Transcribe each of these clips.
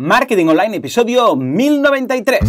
Marketing Online, episodio 1093.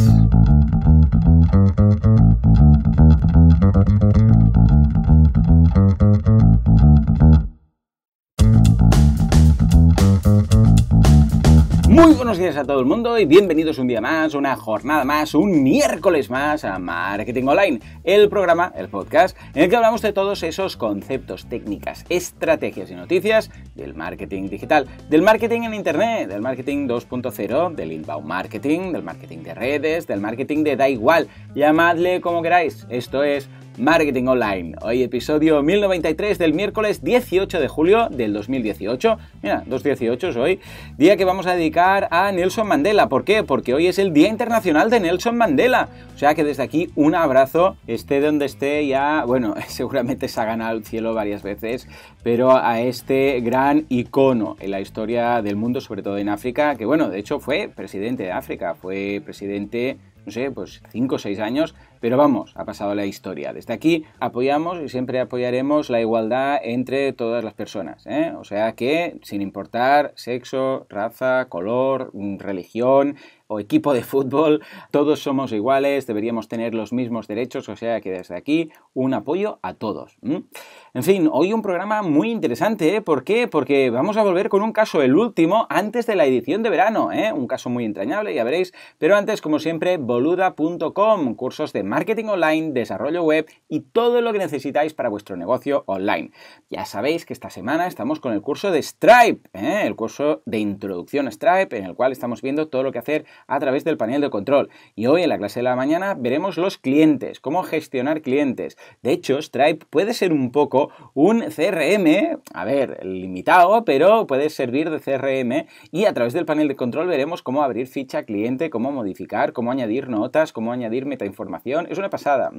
Muy buenos días a todo el mundo y bienvenidos un día más, una jornada más, un miércoles más a Marketing Online, el programa, el podcast, en el que hablamos de todos esos conceptos, técnicas, estrategias y noticias del marketing digital, del marketing en internet, del marketing 2.0, del inbound marketing, del marketing de redes, del marketing de da igual, llamadle como queráis. Esto es Marketing Online. Hoy episodio 1093 del miércoles 18 de julio del 2018. Mira, 218 es hoy. Día que vamos a dedicar a Nelson Mandela. ¿Por qué? Porque hoy es el Día Internacional de Nelson Mandela. O sea que desde aquí un abrazo, esté donde esté ya, bueno, seguramente se ha ganado el cielo varias veces, pero a este gran icono en la historia del mundo, sobre todo en África, que bueno, de hecho fue presidente de África, fue presidente, no sé, pues 5 o 6 años, pero vamos, ha pasado la historia. Desde aquí apoyamos y siempre apoyaremos la igualdad entre todas las personas, ¿eh? O sea que, sin importar sexo, raza, color, religión o equipo de fútbol, todos somos iguales, deberíamos tener los mismos derechos, o sea que desde aquí un apoyo a todos. En fin, hoy un programa muy interesante, ¿eh? ¿Por qué? Porque vamos a volver con un caso, el último, antes de la edición de verano, ¿eh? Un caso muy entrañable, ya veréis, pero antes, como siempre, boluda.com, cursos de marketing online, desarrollo web y todo lo que necesitáis para vuestro negocio online. Ya sabéis que esta semana estamos con el curso de Stripe, ¿eh? El curso de introducción a Stripe, en el cual estamos viendo todo lo que hacer a través del panel de control. Y hoy en la clase de la mañana veremos los clientes, cómo gestionar clientes. De hecho, Stripe puede ser un poco un CRM, a ver, limitado, pero puede servir de CRM, y a través del panel de control veremos cómo abrir ficha cliente, cómo modificar, cómo añadir notas, cómo añadir metainformación. Es una pasada.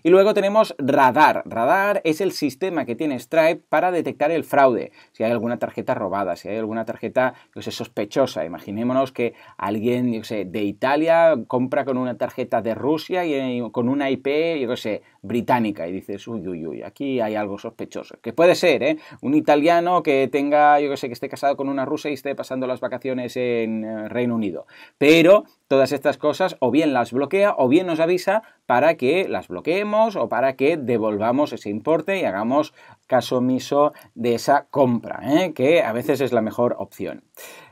Y luego tenemos Radar. Radar es el sistema que tiene Stripe para detectar el fraude. Si hay alguna tarjeta robada, si hay alguna tarjeta, yo sé, sospechosa. Imaginémonos que alguien, yo sé, de Italia compra con una tarjeta de Rusia y con una IP, yo sé, británica, y dices, uy, aquí hay algo sospechoso. Que puede ser, ¿eh? Un italiano que tenga, yo que sé, que esté casado con una rusa y esté pasando las vacaciones en Reino Unido. Pero todas estas cosas o bien las bloquea o bien nos avisa para que las bloqueemos o para que devolvamos ese importe y hagamos caso omiso de esa compra, ¿eh? Que a veces es la mejor opción.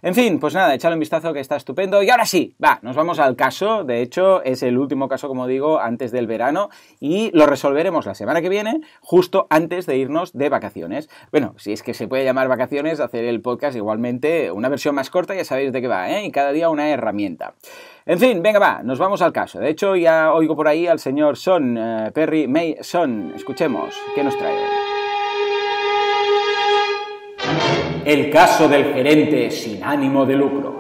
En fin, pues nada, echadle un vistazo que está estupendo. Y ahora sí, nos vamos al caso. De hecho, es el último caso, como digo, antes del verano y lo resolveremos la semana que viene, justo antes de irnos de vacaciones. Bueno, si es que se puede llamar vacaciones, hacer el podcast igualmente, una versión más corta, ya sabéis de qué va, ¿eh? Y cada día una herramienta. En fin, venga, nos vamos al caso. De hecho, ya oigo por ahí al señor Son, Perry May Son. Escuchemos, ¿qué nos trae hoy? El caso del gerente sin ánimo de lucro.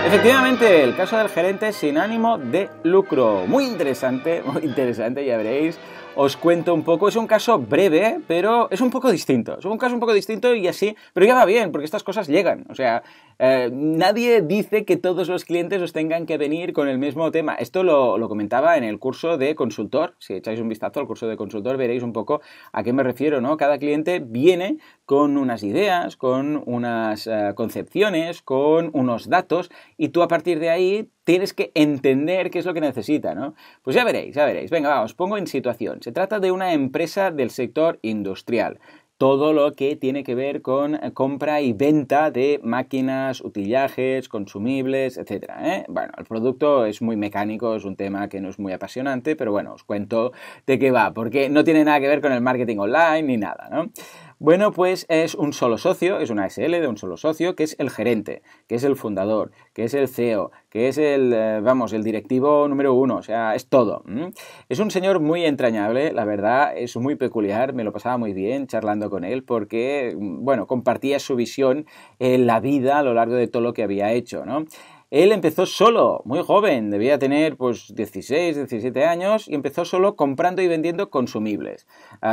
Efectivamente, el caso del gerente sin ánimo de lucro. Muy interesante, ya veréis. Os cuento un poco, es un caso breve, pero es un poco distinto. Es un caso un poco distinto y así, pero ya va bien, porque estas cosas llegan. O sea, nadie dice que todos los clientes os tengan que venir con el mismo tema. Esto lo comentaba en el curso de consultor. Si echáis un vistazo al curso de consultor veréis un poco a qué me refiero, ¿no? Cada cliente viene con unas ideas, con unas concepciones, con unos datos, y tú a partir de ahí tienes que entender qué es lo que necesita, ¿no? Pues ya veréis. Venga, os pongo en situación. Se trata de una empresa del sector industrial. Todo lo que tiene que ver con compra y venta de máquinas, utillajes, consumibles, etc., ¿eh? Bueno, el producto es muy mecánico, es un tema que no es muy apasionante, pero bueno, os cuento de qué va, porque no tiene nada que ver con el marketing online ni nada, ¿no? Bueno, pues es un solo socio, es una SL de un solo socio, que es el gerente, que es el fundador, que es el CEO, que es el directivo número 1, o sea, es todo. Es un señor muy entrañable, la verdad, es muy peculiar, me lo pasaba muy bien charlando con él porque, bueno, compartía su visión en la vida a lo largo de todo lo que había hecho, ¿no? Él empezó solo, muy joven, debía tener pues 16, 17 años y empezó solo comprando y vendiendo consumibles.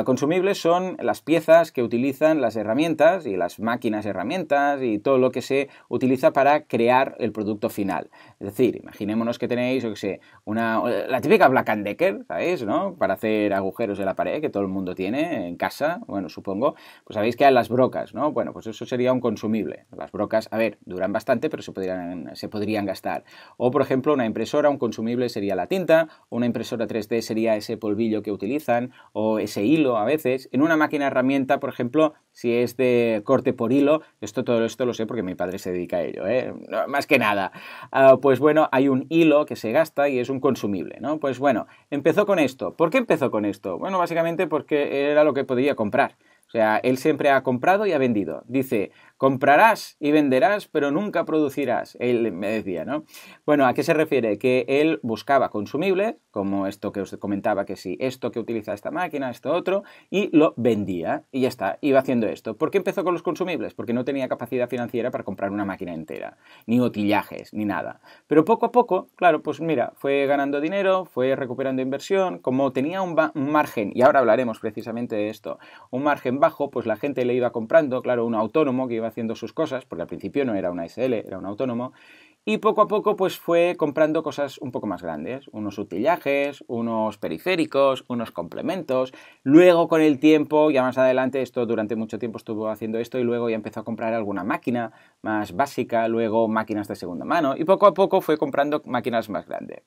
Consumibles son las piezas que utilizan las herramientas y las máquinas herramientas y todo lo que se utiliza para crear el producto final. Es decir, imaginémonos que tenéis, yo qué sé, la típica Black & Decker, ¿sabéis? ¿No? Para hacer agujeros en la pared, que todo el mundo tiene en casa, bueno, supongo. Pues sabéis que hay las brocas, ¿no? Bueno, pues eso sería un consumible. Las brocas, a ver, duran bastante, pero se podrían gastar. O, por ejemplo, una impresora, un consumible sería la tinta, una impresora 3D sería ese polvillo que utilizan, o ese hilo a veces. En una máquina herramienta, por ejemplo, si es de corte por hilo, todo esto lo sé porque mi padre se dedica a ello, ¿eh? No, más que nada. Pues bueno, hay un hilo que se gasta y es un consumible, ¿no? Pues bueno, empezó con esto. ¿Por qué empezó con esto? Bueno, básicamente porque era lo que podía comprar. O sea, él siempre ha comprado y ha vendido. Dice, comprarás y venderás, pero nunca producirás. Él me decía, ¿no? Bueno, ¿a qué se refiere? Que él buscaba consumibles, como esto que os comentaba, que sí, esto que utiliza esta máquina, esto otro, y lo vendía. Y ya está, iba haciendo esto. ¿Por qué empezó con los consumibles? Porque no tenía capacidad financiera para comprar una máquina entera, ni utillajes, ni nada. Pero poco a poco, claro, pues mira, fue ganando dinero, fue recuperando inversión, como tenía un margen, y ahora hablaremos precisamente de esto, un margen bajo, pues la gente le iba comprando, claro, un autónomo que iba haciendo sus cosas, porque al principio no era una SL, era un autónomo, y poco a poco pues fue comprando cosas un poco más grandes, unos utillajes, unos periféricos, unos complementos. Luego con el tiempo, ya más adelante, esto durante mucho tiempo estuvo haciendo esto y luego ya empezó a comprar alguna máquina más básica, luego máquinas de segunda mano y poco a poco fue comprando máquinas más grandes.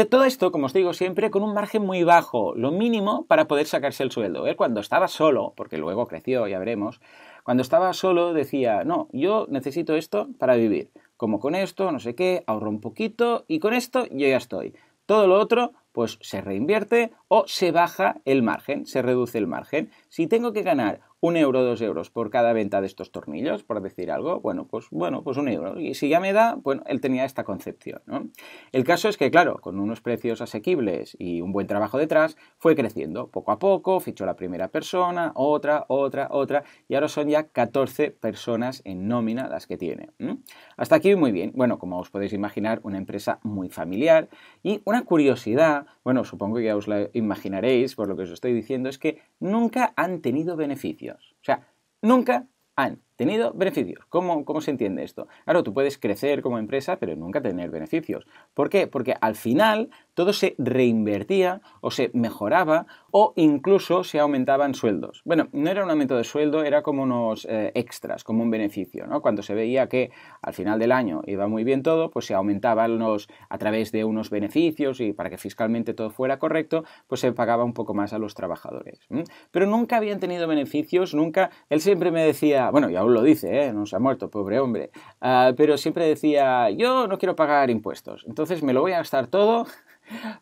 Todo esto, como os digo, siempre con un margen muy bajo, lo mínimo para poder sacarse el sueldo. Él cuando estaba solo, porque luego creció, ya veremos, cuando estaba solo decía, no, yo necesito esto para vivir. Como con esto, no sé qué, ahorro un poquito y con esto yo ya estoy. Todo lo otro, pues se reinvierte o se baja el margen, se reduce el margen. Si tengo que ganar 1 euro, 2 euros por cada venta de estos tornillos, por decir algo, bueno, pues 1 euro. Y si ya me da, bueno, él tenía esta concepción, ¿no? El caso es que, claro, con unos precios asequibles y un buen trabajo detrás, fue creciendo poco a poco, fichó la primera persona, otra, y ahora son ya 14 personas en nómina las que tiene. Hasta aquí muy bien. Bueno, como os podéis imaginar, una empresa muy familiar y una curiosidad, bueno, supongo que ya os la imaginaréis por lo que os estoy diciendo, es que nunca han tenido beneficios. O sea, nunca han tenido beneficios. ¿Cómo se entiende esto? Claro, tú puedes crecer como empresa, pero nunca tener beneficios. ¿Por qué? Porque al final todo se reinvertía o se mejoraba o incluso se aumentaban sueldos. Bueno, no era un aumento de sueldo, era como unos extras, como un beneficio, ¿no? Cuando se veía que al final del año iba muy bien todo, pues se aumentaban a través de unos beneficios y para que fiscalmente todo fuera correcto, pues se pagaba un poco más a los trabajadores. Pero nunca habían tenido beneficios, nunca. Él siempre me decía, bueno, y aún lo dice, no se ha muerto, pobre hombre, pero siempre decía, yo no quiero pagar impuestos, entonces me lo voy a gastar todo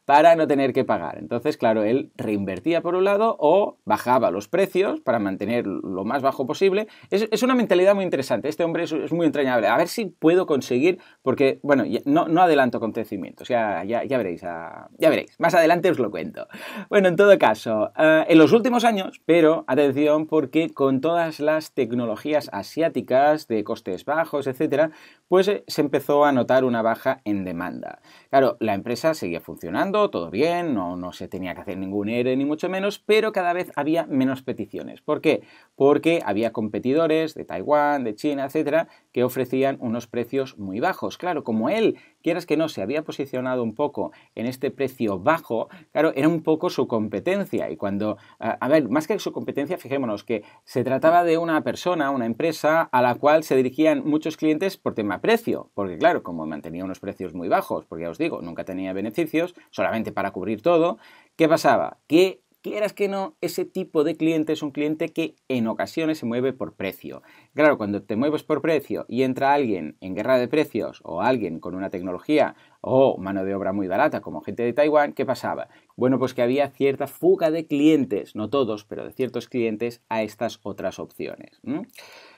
para no tener que pagar. Entonces, claro, él reinvertía por un lado o bajaba los precios para mantener lo más bajo posible. Es una mentalidad muy interesante. Este hombre es muy entrañable. A ver si puedo conseguir, porque, bueno, no adelanto acontecimientos. Ya veréis. Ya veréis. Más adelante os lo cuento. Bueno, en todo caso, en los últimos años, pero atención, porque con todas las tecnologías asiáticas de costes bajos, etcétera, pues se empezó a notar una baja en demanda. Claro, la empresa seguía funcionando, todo bien, no se tenía que hacer ningún ERE ni mucho menos, pero cada vez había menos peticiones. ¿Por qué? Porque había competidores de Taiwán, de China, etcétera, que ofrecían unos precios muy bajos. Claro, como él, quieras que no, se había posicionado un poco en este precio bajo, claro, era un poco su competencia. Y cuando, a ver, más que su competencia, fijémonos que se trataba de una persona, una empresa, a la cual se dirigían muchos clientes por tema precio. Porque claro, como mantenía unos precios muy bajos, porque ya os digo, nunca tenía beneficios, solamente para cubrir todo, ¿qué pasaba? Que quieras que no, ese tipo de cliente es un cliente que en ocasiones se mueve por precio. Claro, cuando te mueves por precio y entra alguien en guerra de precios o alguien con una tecnología o mano de obra muy barata como gente de Taiwán, ¿qué pasaba? Bueno, pues que había cierta fuga de clientes, no todos, pero de ciertos clientes a estas otras opciones.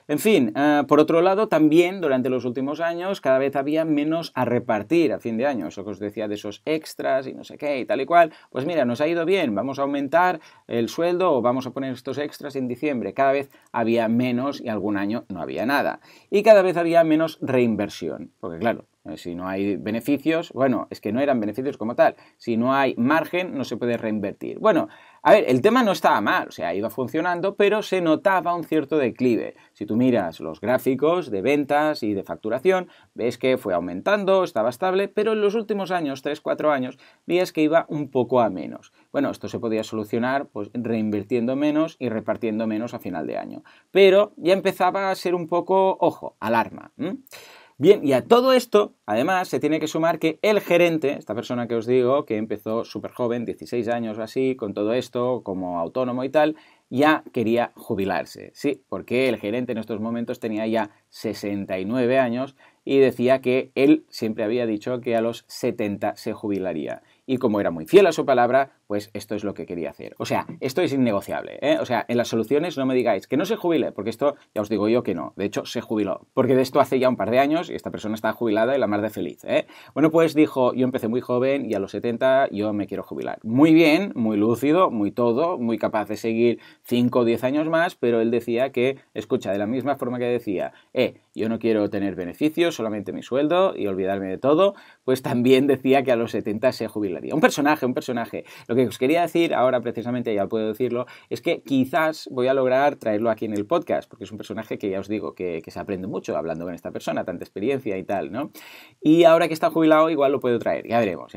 En fin, por otro lado, también durante los últimos años cada vez había menos a repartir a fin de año. Eso que os decía de esos extras y no sé qué y tal y cual. Pues mira, nos ha ido bien, vamos a aumentar el sueldo o vamos a poner estos extras en diciembre. Cada vez había menos y algún año no había nada. Y cada vez había menos reinversión. Porque claro, Si no hay beneficios, bueno, es que no eran beneficios como tal. Si no hay margen, no se puede reinvertir. Bueno, a ver, el tema no estaba mal, o sea, iba funcionando, pero se notaba un cierto declive. Si tú miras los gráficos de ventas y de facturación, ves que fue aumentando, estaba estable, pero en los últimos años, 3-4 años, veías que iba un poco a menos. Bueno, esto se podía solucionar pues reinvirtiendo menos y repartiendo menos a final de año. Pero ya empezaba a ser un poco, ojo, alarma. Bien, y a todo esto, además, se tiene que sumar que el gerente, esta persona que os digo, que empezó súper joven, 16 años o así, con todo esto, como autónomo y tal, ya quería jubilarse. Sí, porque el gerente en estos momentos tenía ya 69 años y decía que él siempre había dicho que a los 70 se jubilaría. Y como era muy fiel a su palabra, pues esto es lo que quería hacer. O sea, esto es innegociable, ¿eh? O sea, en las soluciones no me digáis que no se jubile, porque esto ya os digo yo que no. De hecho, se jubiló, porque de esto hace ya un par de años y esta persona está jubilada y la mar de feliz, ¿eh? Bueno, pues dijo, yo empecé muy joven y a los 70 yo me quiero jubilar. Muy bien, muy lúcido, muy todo, muy capaz de seguir 5 o 10 años más, pero él decía que, escucha, de la misma forma que decía, yo no quiero tener beneficios, solamente mi sueldo y olvidarme de todo, pues también decía que a los 70 se jubilaría. Un personaje. Lo que os quería decir, ahora precisamente ya puedo decirlo, es que quizás voy a lograr traerlo aquí en el podcast, porque es un personaje que ya os digo que se aprende mucho hablando con esta persona, tanta experiencia y tal, ¿no? Y ahora que está jubilado igual lo puedo traer, ya veremos.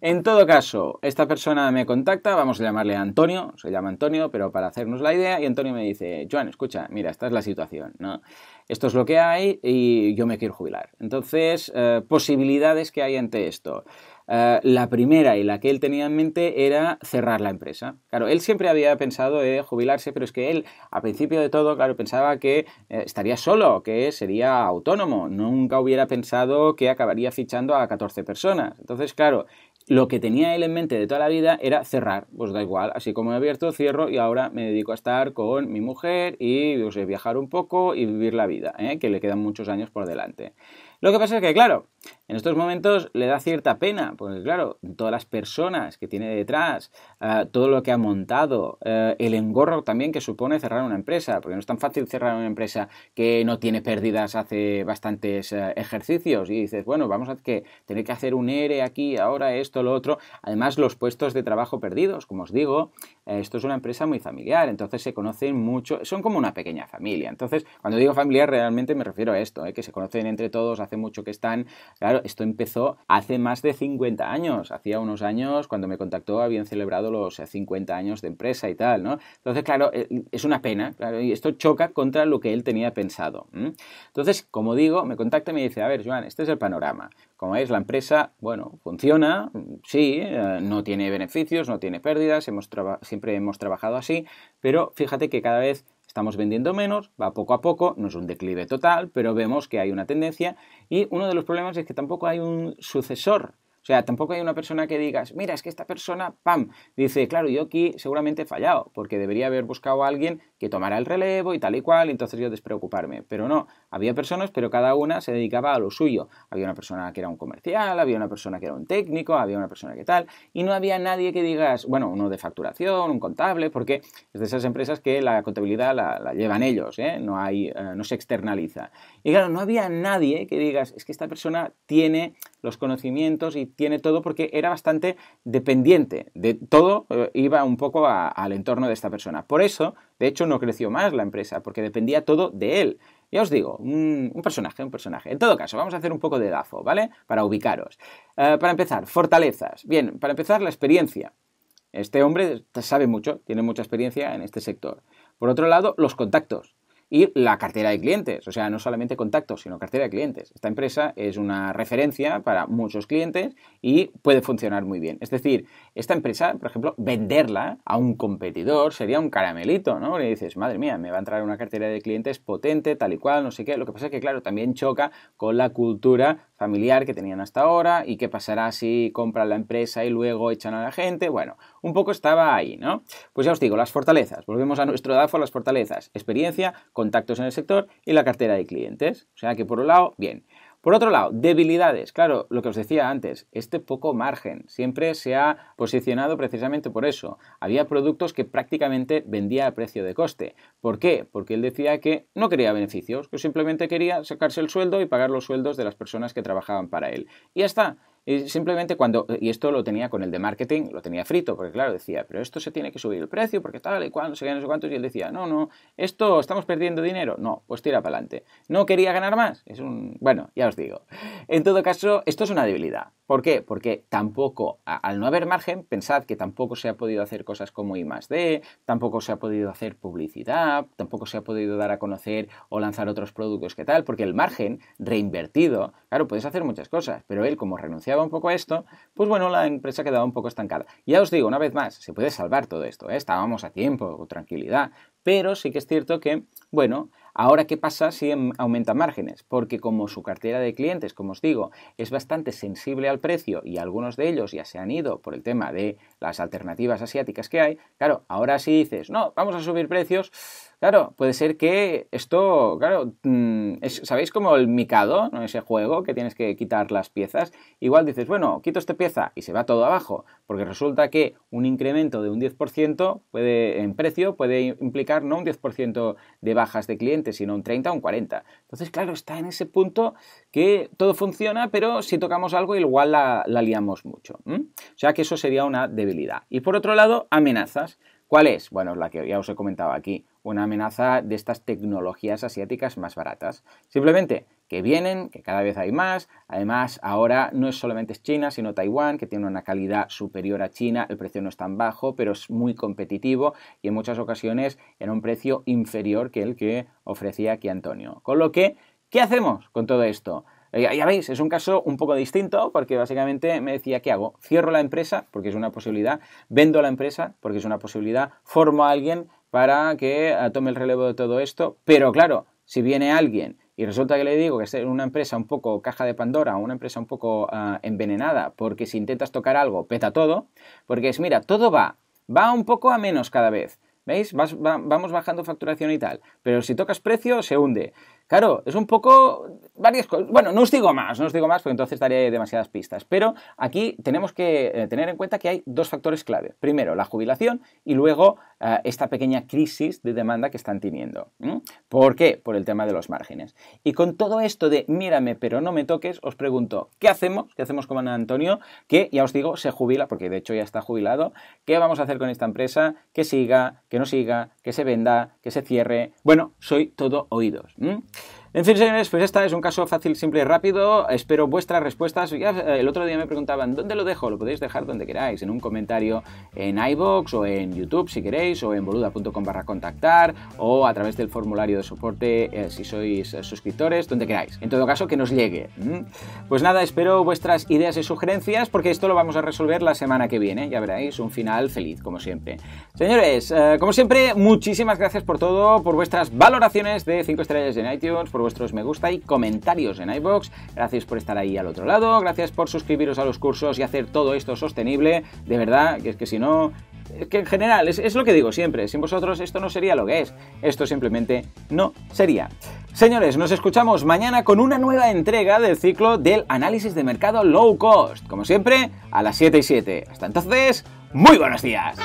En todo caso, esta persona me contacta, vamos a llamarle Antonio, se llama Antonio, pero para hacernos la idea, y Antonio me dice, Joan, escucha, mira, esta es la situación, ¿no? Esto es lo que hay y yo me quiero jubilar. Entonces, posibilidades que hay ante esto. La primera y la que él tenía en mente era cerrar la empresa. Claro, él siempre había pensado en jubilarse, pero es que él, al principio de todo, claro, pensaba que estaría solo, que sería autónomo. Nunca hubiera pensado que acabaría fichando a 14 personas. Entonces, claro, lo que tenía él en mente de toda la vida era cerrar. Pues da igual, así como he abierto, cierro y ahora me dedico a estar con mi mujer y viajar un poco y vivir la vida, que le quedan muchos años por delante. Lo que pasa es que, claro, en estos momentos le da cierta pena, porque, claro, todas las personas que tiene detrás, todo lo que ha montado, el engorro también que supone cerrar una empresa, porque no es tan fácil cerrar una empresa que no tiene pérdidas hace bastantes ejercicios y dices, bueno, vamos a tener que hacer un ERE aquí, ahora esto, lo otro. Además, los puestos de trabajo perdidos, como os digo, esto es una empresa muy familiar, entonces se conocen mucho, son como una pequeña familia. Entonces, cuando digo familiar, realmente me refiero a esto, que se conocen entre todos, hace mucho que están. Claro, esto empezó hace más de 50 años. Hacía unos años, cuando me contactó, habían celebrado los 50 años de empresa y tal, ¿no? Entonces, claro, es una pena, claro, y esto choca contra lo que él tenía pensado. Entonces, como digo, me contacta y me dice, a ver, Joan, este es el panorama. Como veis, la empresa, bueno, funciona, sí, no tiene beneficios, no tiene pérdidas, siempre hemos trabajado así, pero fíjate que cada vez estamos vendiendo menos, va poco a poco, no es un declive total, pero vemos que hay una tendencia y uno de los problemas es que tampoco hay un sucesor. O sea, tampoco hay una persona que digas, mira, es que esta persona, ¡pam!, dice, claro, yo aquí seguramente he fallado, porque debería haber buscado a alguien que tomara el relevo y tal y cual, y entonces yo despreocuparme. Pero no, había personas, pero cada una se dedicaba a lo suyo. Había una persona que era un comercial, había una persona que era un técnico, había una persona que tal, y no había nadie que digas, bueno, uno de facturación, un contable, porque es de esas empresas que la contabilidad la llevan ellos, no se externaliza. Y claro, no había nadie que digas, es que esta persona tiene los conocimientos y tiene todo, porque era bastante dependiente de todo, iba un poco al entorno de esta persona. Por eso, de hecho, no creció más la empresa, porque dependía todo de él. Ya os digo, un personaje. En todo caso, vamos a hacer un poco de DAFO, ¿vale? Para ubicaros. Para empezar, fortalezas. Bien, para empezar, la experiencia. Este hombre sabe mucho, tiene mucha experiencia en este sector. Por otro lado, los contactos. Y la cartera de clientes, o sea, no solamente contactos, sino cartera de clientes. Esta empresa es una referencia para muchos clientes y puede funcionar muy bien. Es decir, esta empresa, por ejemplo, venderla a un competidor sería un caramelito, ¿no? Le dices, madre mía, me va a entrar una cartera de clientes potente, tal y cual, no sé qué. Lo que pasa es que, claro, también choca con la cultura familiar que tenían hasta ahora y qué pasará si compran la empresa y luego echan a la gente. Bueno, un poco estaba ahí, ¿no? Pues ya os digo, las fortalezas. Volvemos a nuestro DAFO, las fortalezas. Experiencia, contactos en el sector y la cartera de clientes. O sea que por un lado, bien. Por otro lado, debilidades. Claro, lo que os decía antes, este poco margen siempre se ha posicionado precisamente por eso. Había productos que prácticamente vendía a precio de coste. ¿Por qué? Porque él decía que no quería beneficios, que simplemente quería sacarse el sueldo y pagar los sueldos de las personas que trabajaban para él. Y ya está. Y simplemente y esto lo tenía con el de marketing, lo tenía frito, porque claro, decía, pero esto se tiene que subir el precio, porque tal y cual, no sé qué, no sé cuántos, y él decía, no, esto estamos perdiendo dinero, no, pues tira para adelante. ¿No quería ganar más? Bueno, ya os digo. En todo caso, esto es una debilidad. ¿Por qué? Porque tampoco, al no haber margen, pensad que tampoco se ha podido hacer cosas como I+D, tampoco se ha podido hacer publicidad, tampoco se ha podido dar a conocer o lanzar otros productos que tal, porque el margen reinvertido, claro, puedes hacer muchas cosas, pero él como renunciaba un poco a esto, pues bueno, la empresa quedaba un poco estancada. Ya os digo, una vez más, se puede salvar todo esto, estábamos a tiempo, con tranquilidad, pero sí que es cierto que, bueno, ahora ¿qué pasa si aumenta márgenes? Porque como su cartera de clientes, como os digo, es bastante sensible al precio y algunos de ellos ya se han ido por el tema de las alternativas asiáticas que hay, claro, ahora si dices, no, vamos a subir precios, claro, puede ser que esto, claro, ¿sabéis como el Mikado, ¿no? Ese juego que tienes que quitar las piezas? Igual dices, bueno, quito esta pieza y se va todo abajo, porque resulta que un incremento de un 10% en precio puede implicar no un 10% de bajas de clientes, sino un 30 o un 40. Entonces, claro, está en ese punto que todo funciona, pero si tocamos algo igual la liamos mucho. O sea que eso sería una debilidad. Y por otro lado, amenazas. ¿Cuál es? Bueno, la que ya os he comentado aquí, una amenaza de estas tecnologías asiáticas más baratas. Simplemente que vienen, que cada vez hay más, además ahora no es solamente China, sino Taiwán, que tiene una calidad superior a China, el precio no es tan bajo, pero es muy competitivo y en muchas ocasiones en un precio inferior que el que ofrecía aquí Antonio. Con lo que, ¿qué hacemos con todo esto? Ya veis, es un caso un poco distinto porque básicamente me decía, ¿qué hago? Cierro la empresa porque es una posibilidad, vendo la empresa porque es una posibilidad, formo a alguien para que tome el relevo de todo esto, pero claro, si viene alguien y resulta que le digo que es una empresa un poco caja de Pandora, una empresa un poco envenenada, porque si intentas tocar algo, peta todo, porque es, mira, todo va un poco a menos cada vez, ¿veis? Vamos bajando facturación y tal, pero si tocas precio, se hunde. Claro, es un poco varias cosas. Bueno, no os digo más porque entonces daré demasiadas pistas. Pero aquí tenemos que tener en cuenta que hay dos factores clave. Primero, la jubilación y luego esta pequeña crisis de demanda que están teniendo. ¿Por qué? Por el tema de los márgenes. Y con todo esto de mírame pero no me toques, os pregunto, ¿qué hacemos? ¿Qué hacemos con Antonio? Que, ya os digo, se jubila, porque de hecho ya está jubilado. ¿Qué vamos a hacer con esta empresa? Que siga, que no siga, que se venda, que se cierre. Bueno, soy todo oídos. En fin, señores, pues este es un caso fácil, simple y rápido. Espero vuestras respuestas. Ya, el otro día me preguntaban, ¿dónde lo dejo? Lo podéis dejar donde queráis, en un comentario en iVoox o en YouTube si queréis, o en boluda.com/contactar, o a través del formulario de soporte si sois suscriptores, donde queráis. En todo caso, que nos llegue. Pues nada, espero vuestras ideas y sugerencias, porque esto lo vamos a resolver la semana que viene. Ya veréis, un final feliz, como siempre. Señores, como siempre, muchísimas gracias por todo, por vuestras valoraciones de 5 estrellas en iTunes, por vuestros me gusta y comentarios en iVoox. Gracias por estar ahí al otro lado, gracias por suscribiros a los cursos y hacer todo esto sostenible. De verdad, que es que si no... Es que en general, es lo que digo siempre, sin vosotros esto no sería lo que es. Esto simplemente no sería. Señores, nos escuchamos mañana con una nueva entrega del ciclo del análisis de mercado low cost. Como siempre, a las 7:07. Hasta entonces, muy buenos días.